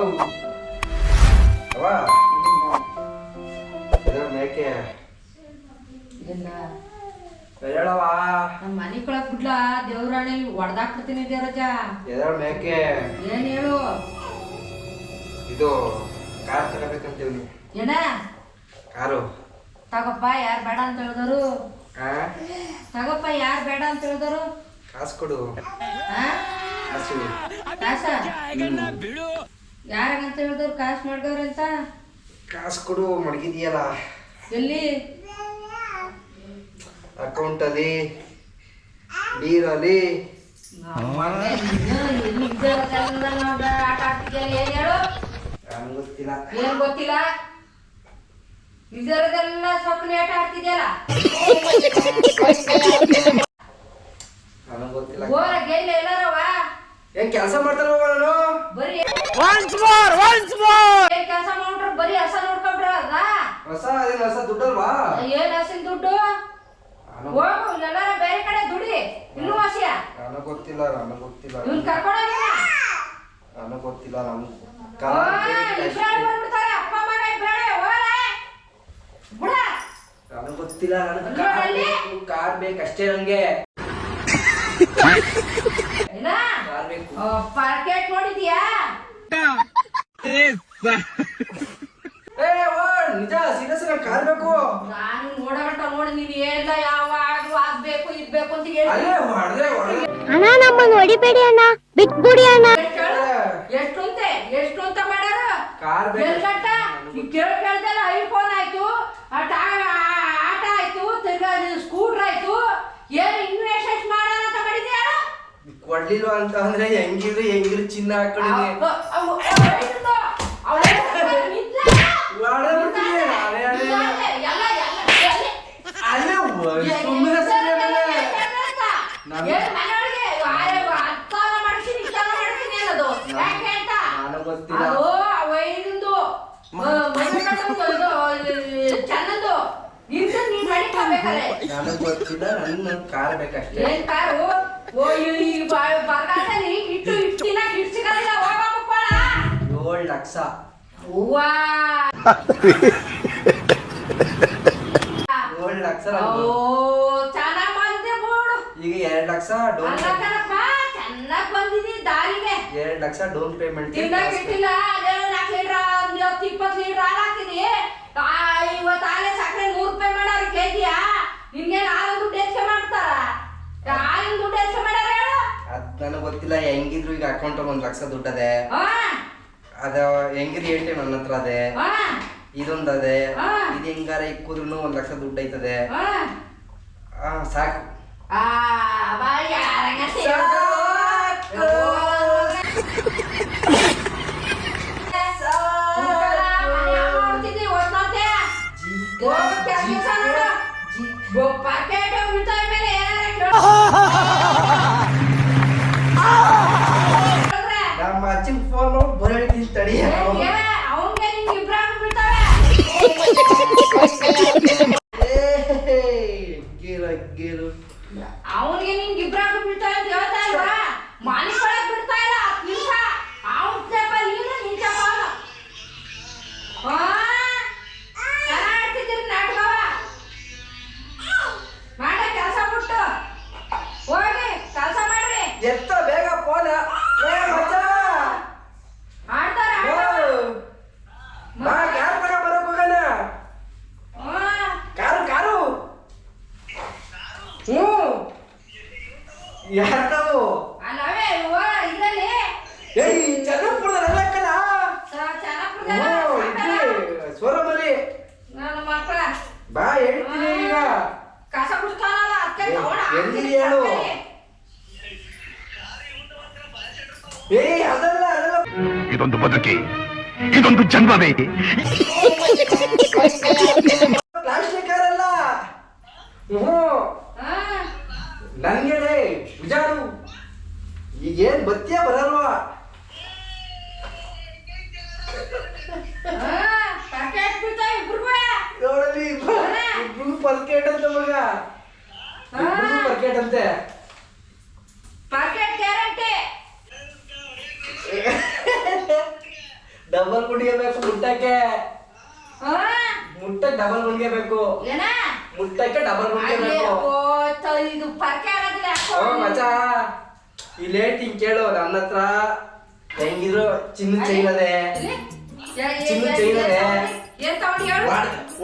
ಅವ ಮೇಕೆ ಹೇಳವಾ ನಮ್ಮ ಮನೆ ಕೊಳಕ್ ಬಿಡ್ಲ ದೇವ್ರಾಣಿ ಹೊಡೆದಾಕ್ಬಿಡ್ತೀನಿ ದೇವರಾಜ. ಎದಳ ಮೇಕೆ ಏನ್ ಹೇಳು? ಇದು ಕಾರ್ ತಗೋಬೇಕಂತೀವಿ. ಏನ ಕಾರು ತಗೋಪ್ಪ, ಯಾರು ಬೇಡ ಅಂತ ಹೇಳಿದರು? ತಗೋಪ್ಪ, ಯಾರು ಬೇಡ ಅಂತ ಹೇಳಿದರು? ಕಾಸು ಕೊಡು. ಕಾಸು ಕಾಸ ಯಾರಂತ ಹೇಳಿದವ್ರು? ಕಾಸು ಮಾಡ್ದವ್ರ ಅಂತ? ಕಾಸು ಕೊಡು. ಮಡಗಿದೀಯಲ್ಲ ಎಲ್ಲಿ? ಅಕೌಂಟಲ್ಲಿ, ಬೀರಲ್ಲಿ. ಆಟ ಆಡ್ತಿದ್ಯಲ್ಲ, ಏನ್ ಹೇಳು? ನನಗೆ ಗೊತ್ತಿಲ್ಲ. ಏನ್ ಗೊತ್ತಿಲ್ಲ? ಇದರದೆಲ್ಲ ಸೊಕ್ಕನೆ ಆಟ ಆಡ್ತಿದ್ಯಲ್ಲ. ನನಗೆ ಗೊತ್ತಿಲ್ಲ. ಹೋರ ಗೇಲ್ ಎಲ್ಲಾರವ ಏನ್ ಕೆಲಸ ಮಾಡ್ತಾರ ನಾನು? ಬರೀ ಒನ್ಸ್ ಮೋರ್ ಏನ್ ಕೆಲಸ ಮಾಡ್ರ? ಬರೀ ಹಸ ನೋಡ್ಕೊಂಡ್ರ ಅದ ಹೊಸ ಅದೇನು ಹೊಸ ದುಡ್ಡಲ್ವಾ? ಏನ್ ಹಸಿನ ದುಡ್ಡು? ಹೋಗು ಎಲ್ಲಾರ ಬೇರೆ ಕಡೆ ದುಡಿ. ಇನ್ನೂ ಹಸಿಯ ನನಗೆ ಗೊತ್ತಿಲ್ಲ. ನನಗೆ ಗೊತ್ತಿಲ್ಲ. ಇವ್ನ್ ಕರ್ಕೊಂಡೋಗಿ ನನಗೆ ಗೊತ್ತಿಲ್ಲ. ಬಂದ್ಬಿಡ್ತಾರೆ ಅಪ್ಪ ಮಗ ಇಬ್ರಾಳೆ. ಹೋಗಲೇ ಬಿಡ. ನನಗೆ ಗೊತ್ತಿಲ್ಲ. ನನಗೆ ಕಾರ್ ಬೇಕಷ್ಟೇ. ನಂಗೆ ಏನ ಕಾರ್ ಬೇಕು. ಪಾರ್ಕೆಟ್ ನೋಡಿದ್ಯಾ? ನಿಜ ಸೀರಿಯಸ್ ಕಾರ್ ಬೇಕು. ನಾನು ನೋಡಗಂಟ ನೋಡಿ ನೀನು ಎಲ್ಲ ಯಾವಾಗ್ಲೂ ಆಗ್ಬೇಕು ಇದ್ಬೇಕು ಅಂತ ಹೇಳಿ ಅಣ್ಣ ನಮ್ಮನ್ನು ಹೊಡಿಬೇಡಿ ಅಣ್ಣ, ಬಿಟ್ಬಿಡಿ ಅಣ್ಣ. ಎಷ್ಟು ಅಂತ ಮಾಡ್ಯಾರ? ಕಾರ್ ಕೇಳ್ದಲ್ಲ, ಐಫೋನ್ ಆಯ್ತು, ಆಟ ಆಯ್ತು, ತಿರ್ಗಾ ಸ್ಕೂಟರ್ ಆಯ್ತು. ಏನು ಇನ್ನೂ ಎಷ್ಟು ಮಾಡೋಣ ಅಂತ ಮಾಡಿದ್ಯಾ? ಕೊಡ್ಲಿಲ್ಲ ಅಂತ ಅಂದ್ರೆ ಹೆಂಗಿದ್ರು ಚಿನ್ನ ಹಾಕೊಂಡಿನಿ. ನನಗೆ ಗೊತ್ತಿಲ್ಲ. ನನ್ನ ಕಾರ್ ಬೇಕಷ್ಟೇ. ಏನ್ ಕಾರು? ಬರಗಾಲದಲ್ಲಿ ಇಟ್ಟು ಇಟ್ಟಿನ ಕಿಡ್ಸಿಗಳಿಲ್ಲ. 7 ಲಕ್ಷ. ಹೂವಾ 7 ಲಕ್ಷ. ಚೆನ್ನಾಗ್ ಬಂದೆ ಬೋಡು. ಈಗ 2 ಲಕ್ಷ ಡೌನ್. ಚೆನ್ನಾಗ್ ಬಂದಿದಿ ದಾರಿಗೆ. 2 ಲಕ್ಷ ಡೌನ್ ಪೇಮೆಂಟ್. ತಿನ್ನಕ್ ಇಟ್ಟಿಲ್ಲ. ಅದೇನೋ 4 ಲೀಟರ್ 20 ಲೀಟರ್ ಹಾಲು ಹಾಕಿದಿ. ಇವತ್ತು ಹಾಲೆ ಸಕ್ಕರೆ 100 ರೂಪಾಯಿ ಮಾಡಾರ ಕೆಜಿಯಾ? ನಿಮ್ಗೆ ಹಾಲು ದುಡ್ಡು ಹೆಚ್ಚು ಮಾಡ್ತಾರ? ಹಾಲಿನ ದುಡ್ಡು ಹೆಚ್ಚು ಮಾಡ್ಯಾರ ಹೇಳು? ಅದ್ ನನಗೆ ಗೊತ್ತಿಲ್ಲ. ಹೆಂಗಿದ್ರು ಈಗ ಅಕೌಂಟ್ 1 ಲಕ್ಷ ದುಡ್ಡದೆ. ಅದ ಹೆಂಗಿದ್ರು ATM ನನ್ನ ಹತ್ರ ಅದೇ. ಇದೊಂದದೆ. ಇದು ಹೆಂಗಾರ ಇಕ್ಕುದ್ರು 1 ಲಕ್ಷ ದುಡ್ಡು ಐತದೆ. ಸಾಕು. ನಮ್ಮ ಅಜ್ಜಿನ ಫೋನ್ ಮಾಡಿ ಬರೀ ತಡಿ. ಅವನ್ಗೆ ನಿಮ್ಗೆ ಇಬ್ರಾಹಿಂ ಬಿಡ್ತಾವೆ. ಅವನಿಗೆ ನಿನ್ಗೆ ಇಬ್ರಾಹಿಂ ಬಿಡ್ತಾವೆ ಅಂತ ಹೇಳ್ತಾ ಇಲ್ವಾ? ಮನೆ ಒಳಗೆ ಬಿಡ್ತಾ ಇಲ್ಲ. 10 ನಿಮಿಷ ಅವ್ನ ಚಪ್ಪ ನೀನು ನಿನ್ ಚಪ್ಪ ಅವನು. ಚೆನ್ನಾಡ್ತಿದ್ದೀರಿ ನಾಟಕವ. ಮಾಡ ಕೆಲಸ ಬಿಟ್ಟು ಹೋಗಿ ಕೆಲಸ ಮಾಡ್ರಿ. ಎತ್ತ ಬೇಗ ಫೋನ್. ಆಡ್ತಾರೆ ಯಾರು ತಗ ಬರೋಕ್ ಹೋಗಣ? ಕಾರು ಯಾರು ಅಲ್ಲವೇ ಇದರಲ್ಲಿ ಚೆನ್ನಾಗ್ಬಿಡ್ದಲ್ಲ ಸೋರಮಲ್ಲಿ ನನ್ನ ಮಕ್ಕಳ ಬಾ ಹೇಳ್ತೀನಿ ಈಗ. ಕಸ ಕುಡ್ತಾನಲ್ಲ ಅದಕ್ಕೆ ಎಲ್ಲಿ ಹೇಳು? ಅದಲ್ಲ ಇದೊಂದು ಬದುಕಿ, ಇದೊಂದು ಜನ್ಮವೇ. ಪ್ಲಾಸ್ಟಿಕ್ ಕಾರಲ್ಲ. ನಂಗೆ ವಿಜಾರು ಈಗೇನ್ ಬತ್ತಿಯ ಬರಲ್ವಾ? ನೋಡಲಿ ಇಬ್ರು ಪರ್ಕೆಟ್ ಅಂತ ಮಗ. ಇಬ್ರು ಪರ್ಕೆಟ್ ಅಂತೆ. ಪರ್ಕೆಟ್ ಗ್ಯಾರಂಟಿ. ಡಬಲ್ ಗುಂಡಿಗೆ ಬೇಕು ಮುಟ್ಟಕ್ಕೆ. ಹಾ ಮುಟ್ಟಕ್ಕೆ ಡಬಲ್ ಗುಂಡಿಗೆ ಬೇಕು. ಏನ ಮುಟ್ಟಕ್ಕೆ ಡಬಲ್ ಗುಂಡಿಗೆ ಬೇಕು. ಇದು ಪರ್ಕೆ ಆಗೋದಿಲ್ಲ. ಮಚ್ಚ ಇಲ್ಲಿ ಹೇಳ್ತೀನಿ ಕೇಳು, ನನ್ನ ಹತ್ರ ಹೆಂಗಿದ್ರು ಚಿನ್ನ ಚೈನ್ ಅದೇ. ಚಿನ್ನ ಚೈನ್ ಅದೇ. ಏನ್ ತಗೊಂಡಿ ಹೇಳು?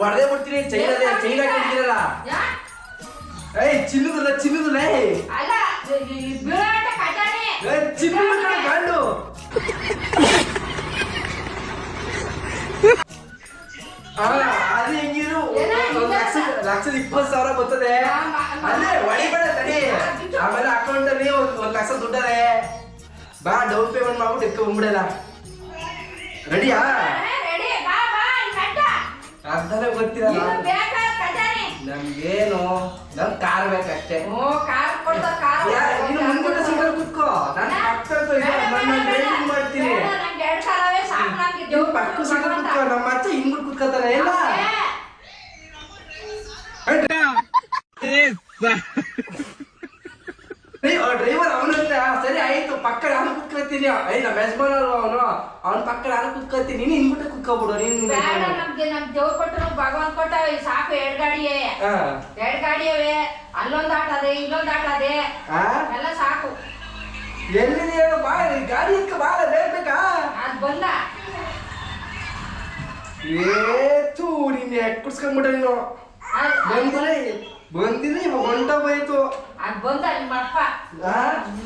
ಹೊಡೆದೇ ಬಿಡ್ತೀನಿ. ಚೈನ್ ಅದೇ, ಚೈನ್ ಹಾಕಿರ್ತೀರಲ್ಲ. ಚಿನ್ನದಲ್ಲ ಅಲ್ಲ ಬೀಳಾಟ ಕಟಾನೆ. ಚಿನ್ನದ ಗಂಡು. ಅದು ಹೆಂಗಿದ್ರು $1,20,000 ಬರ್ತದೆ. ಅಲ್ಲೇ ಹೊಡಿಬೇಡ ತಡಿ. ಆಮೇಲೆ ಅಕೌಂಟ್ ಅಲ್ಲಿ $1,00,000 ದುಡ್ಡದೆ. ಬಾ ಡೌನ್ ಪೇಮೆಂಟ್ ಮಾಡ್ಬಿಟ್ಟು ಎತ್ಕೊ ಬಂದ್ಬಿಡಲ್ಲ. ರೆಡಿಯಾ? ರೆಡಿ ಬಾ ಬಾ ಕಟ್ಟ. ಅಂತಾನೆ ಗೊತ್ತಿರಲ್ಲ ಇದು ಬೇಕಾ ಕಟಾನೆ? ನಮ್ಗೇನು, ನಮ್ ಕಾರ್ ಬೇಕಷ್ಟೇ. ಕಾರ್ ಕೊಡ್ತಾ ಕಾರ್. ನೀನು ಮುಂದೆ ಸೀಟಲ್ಲಿ ಕುತ್ಕೋ, ನಾನು ಪಕ್ಕದಲ್ಲಿ ಡ್ರೈವಿಂಗ್ ಮಾಡ್ತೀನಿ. ನಂಗೆ 2 ಕಾಲವೇ ಸಾಕು. ನಂಗೆ ನೀವು ಪಕ್ಕ ಸೀಟಲ್ಲಿ ಕುತ್ಕೋ, ನಮ್ಮ ಅಚ್ಚ ಹಿಂಗ್ಬಿಟ್ಟು ಕುತ್ಕೋತಾನೆ ಎಲ್ಲ. ಡ್ರೈವರ್ ಅವನಂತೆ. ಸರಿ ಆಯ್ತು, ಪಕ್ಕ ನಾನು ಕುತ್ಕೋತೀನಿ. ನಮ್ಮ ಯಜಮಾನ ಅವನು, ಅವನ ಪಕ್ಕ ನಾನು ಕುತ್ಕೋತೀನಿ. ನೀನು ಹಿಂಗ್ಬಿಟ್ಟು ಕುತ್ಕೋಬಿಡು. ನೀನು ಬೇಡ, ನಮ್ಗೆ ನಮ್ ದೇವ್ರು ಕೊಟ್ಟರು ಭಗವಂತ ಕೊಟ್ಟ ಸಾಕು. 2 ಗಾಡಿಯೇ, 2 ಗಾಡಿಯವೆ. ಅಲ್ಲೊಂದು ಆಟ ಅದೇ, ಇಲ್ಲೊಂದು ಆಟ ಅದೇ, ಎಲ್ಲ ಸಾಕು. ಎಲ್ಲಿದೆ ಹೇಳು? ಬಾ ಗಾಡಿ ಇಕ್ಕ ಬಾ. ಬೇಕಾ ಅದ್ ಬಂದ ಏತು ನೀನ್ ಯಾಕೆ ಕುಡ್ಸ್ಕೊಂಡ್ಬಿಟ್ಟ ನೀನು? ಬಂದಿನಿ ಇವಾಗ ಹೊಂಟ ಹೋಯ್ತು. ಅದ್ ಬಂದ ನಿಮ್ಮ ಅಪ್ಪ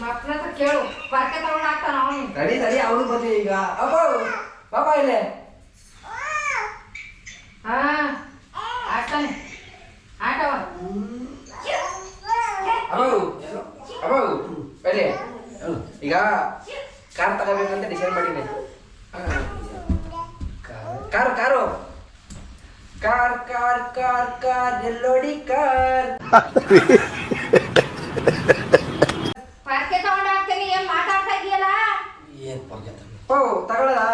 ಹತ್ರ ಕೇಳು. ಪರ್ಕೆ ತಗೊಂಡ್ ಹಾಕ್ತಾನ ಅವನು. ತಡಿ ಅವನು ಬಂದಿ ಈಗ. ಅಪ್ಪ ಪಾಪ ಇಲ್ಲೇ ಹಾಕ್ತಾನೆ ಆಟವ. ಅಬ್ಬ ಬರೀ ಈಗ ಕಾರ್ ತಗೋಬೇಕಂತ ಡಿಸೈಡ್ ಮಾಡೀನಿ. Car car car car car car ಎಲ್ಲೋಡಿ ಕಾರ್. ಪರ್ಕೆ ತಗೊಂಡ್ ಹಾಕ್ತೇನೆ. ಏನ್ ಮಾತಾಡ್ತಾ ಇದೀಯಲ್ಲ? ಏನ್ ಪರ್ಕೆ ತಗೊಳ್ಳಲ್ಲ?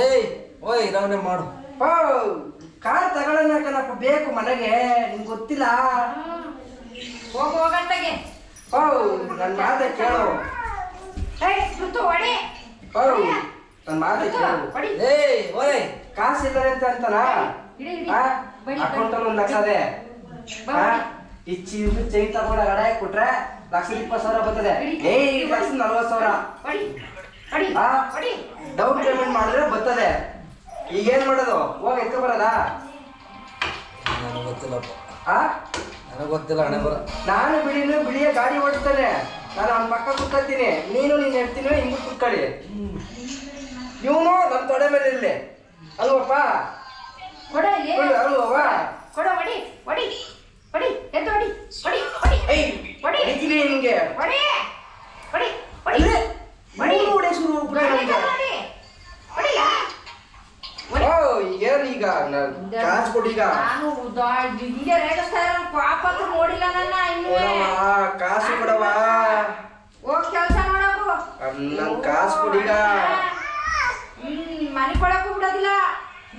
ಏಯ್ ಓಯ್ ರವನೆ ಮಾಡು. ಕಾರ್ ತಗೊಳ್ಳೋಣ ಕಣಪ್ಪ, ಬೇಕು ಮನೆಗೆ. ನಿಂಗೆ ಗೊತ್ತಿಲ್ಲ? ಹೋಗಂತಾಗೆ ನನ್ನ ಮಾತೆ ಕೇಳು. ಹೊಡಿ ನನ್ನ ಮಾತೆ ಕೇಳು. ಏಯ್ ಓಯ್ ಕಾಸು ಇದ್ದಾರೆ ಅಂತನ ಅಕೌಂಟ್ ಅಲ್ಲಿ $1,00,000 ಅದೇ. ಈ ಚೈನ್ ತಗೊಂಡ ಗಡೆ ಕೊಟ್ರೆ $1,20,000 ಬರ್ತದೆ. ಏಯ್ $1,40,000 ಡೌನ್ ಪೇಮೆಂಟ್ ಮಾಡಿದ್ರೆ ಬರ್ತದೆ. ಈಗ ಏನ್ ಮಾಡೋದು? ಹೋಗಿ ಎತ್ಕೊ ಬರೋದಾ? ನನಗೆ ಗೊತ್ತಿಲ್ಲಪ್ಪ. ನನಗೆ ಗೊತ್ತಿಲ್ಲ ಹಣೆ ಬರ. ನಾನು ಬಿಳಿಯ ಗಾಡಿ ಓಡಿಸ್ತಾನೆ. ನಾನು ಅವ್ನ ಪಕ್ಕ ಕುತ್ಕೊತೀನಿ. ನೀನು ಹೇಳ್ತೀನಿ ಹಿಂಗೆ ಕುತ್ಕೊಳ್ಳಿ. ಇವನು ನನ್ನ ತೊಡೆ ಮೇಲೆ ಇರಲಿ ಅಲ್ವಪ್ಪ? ಅಲ್ವವಾ? ಹೊಡಿತೀನಿ ನಿನ್ಗೆ. ಏನು ಈಗ ಕಾಸು ಕೊಡೀಗ. ನೋಡಿಲ್ಲ ನನ್ನ. ಕಾಸು ಕೊಡವಾ? ಹೋಗ್ ಕೆಲಸ ಮಾಡಬೇಕು. ನನ್ ಕಾಸು ಕೊಡೀಗ. ಮನೆ ಕೊಡಕ್ಕೂ ಬಿಡೋದಿಲ್ಲ.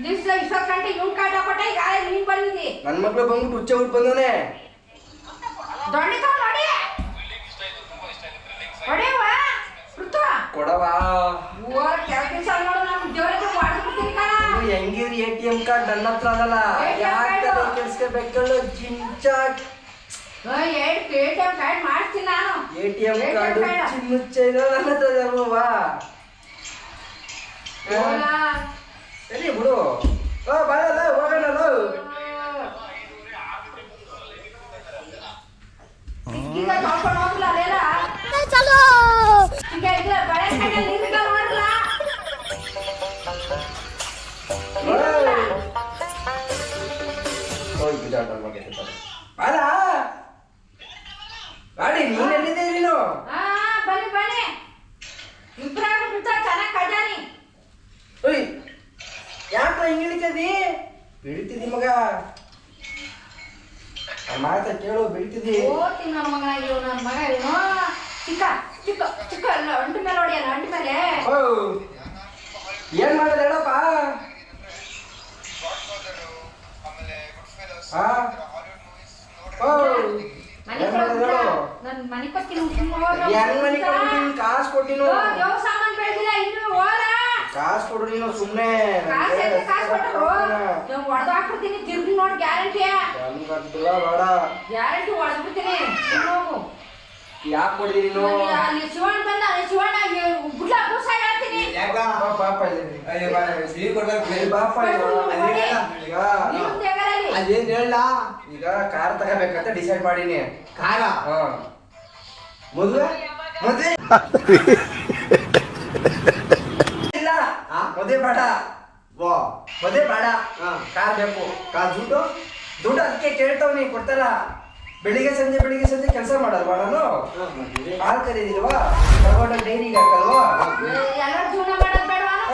ಇಷ್ಟ ಗಂಟೆ ಇವ್ನು ಕಾಟ ಕೊಟ್ಟ. ಈಗ ನೀನ್ ಬಂದಿದ್ದಿ. ನನ್ ಮಕ್ಳು ಬಂದ್ಬಿಟ್ಟು ಹುಚ್ಚ ಹುಟ್ಟು ಬಂದವನೆ. ದೊಡ್ಡ ನೋಡಿ ಹೊಡೆಯವ ಕೊಡವಾ? ಕೆಲಸ ನೋಡು. ನಮ್ ದೇವ್ರ ಮಾಡ್ಬಿಡ್ತೀನಿ ಕಣ. ಹೆಂಗಿರಿ ATM ಕಾರ್ಡ್ ನನ್ನ ಹತ್ರ ಅದಲ್ಲ. ಯಾಕೆ ಕೆಲ್ಸ್ಕೋಬೇಕಲ್ಲ ಜಿಂಚಾಕ್. ATM ಕಾರ್ಡ್ ಮಾಡ್ತೀನಿ ನಾನು. ATM ಕಾರ್ಡ್ ಚಿನ್ನ ನನ್ನ ಹತ್ರ ಅಲ್ವಾ? ಸರಿ ಬಿಡು. ಬರಲ್ಲ ಹೋಗೋಣಲ್ಲ. ಈಗ ತೊಳ್ಕೊಂಡು ಹೋಗ್ಲ ಅದೇನ ಚಲೋ. ಈಗ ಇಲ್ಲ ಬಳೆ ಕಡೆ ನೀರಿಲ್ಲ ನೋಡ್ಲ. ಗಾಡಿ ನೀನೆಲ್ಲಿದೆ? ನೀನು ಬನ್ನಿ ಇಬ್ರಾಗ ಬಿಡ್ತಾ ಚೆನ್ನಾಗಿ ಖಜಾನಿ. ಯಾಕೆ ಹಿಂಗೆ ಇಳಿತದಿ? ಬೀಳ್ತಿದಿ ಮಗ. ಮಾತ ಕೇಳು, ಬೀಳ್ತಿದಿ. ಓದ್ತೀನಿ ನನ್ನ ಮಗ. ನನ್ನ ಮಗ ಇವನು ಚಿಕ್ಕ ಚಿಕ್ಕ ಚಿಕ್ಕ ಅಂಟಿ ಮೇಲೆ ಹೊಡಿಯೋಣ. ಅಂಟಿ ಮೇಲೆ ಏನ್ ಮಾಡೋದು ಹೇಳಪ್ಪ? ನನ್ ಮನೆ ಕೊಡ್ತೀನಿ. ಕಾಸು ಕೊಟ್ಟಿನ ಸಾಮಾನು ಬೆಳೆದಿಲ್ಲ ಇನ್ನು ಹೋದ ಕಾಸು ಕೊಡು ನೀನು ಸುಮ್ಮನೆ ಕಾಸು ಕೊಟ್ಟರು ಹೊಡೆದು ಹಾಕ್ಬಿಡ್ತೀನಿ ತಿರ್ಗಿ ನೋಡಿ ಗ್ಯಾರಂಟಿ ಬೇಡ ಗ್ಯಾರಂಟಿ ಹೊಡೆದ್ಬಿಡ್ತೀನಿ ಹೋಗು ಯಾಕೆ ಕೊಡ್ದಿ ನೀನು ಅಲ್ಲಿ ಶಿವಣ್ಣ ಬಂದ ಶಿವಣ್ಣ ಗುಡ್ಲ ಬೂಸ ಹೇಳ್ತೀನಿ ಪಾಪ ಅದೇನ್ ಹೇಳ ಈಗ ಕಾರ್ ತಗೋಬೇಕಂತ ಡಿಸೈಡ್ ಮಾಡೀನಿ ಕಾರ ಹಾ ಮದುವೆ ಮದ್ವೆ ಇಲ್ಲ ಮದ್ವೆ ಬೇಡ ವಾ ಮದ್ವೆ ಬೇಡ ಹಾ. ಕಾರ್ ಬೇಕು ಕಾರ್ ದುಡ್ಡು ದುಡ್ಡು ಅದಕ್ಕೆ ಕೇಳ್ತಾವ್ ನೀ ಕೊಡ್ತಾರ ಬೆಳಿಗ್ಗೆ ಸಂಜೆ ಕೆಲಸ ಮಾಡಲ್ವಾ ನಾನು ಹಾಲು ಕರೀದಿಲ್ವಾ ತಗೊಂಡೋಗಿ ಡೈರಿಗೆ ಹಾಕಲ್ವಾ ಎಲ್ಲರೂ ಜೀವನ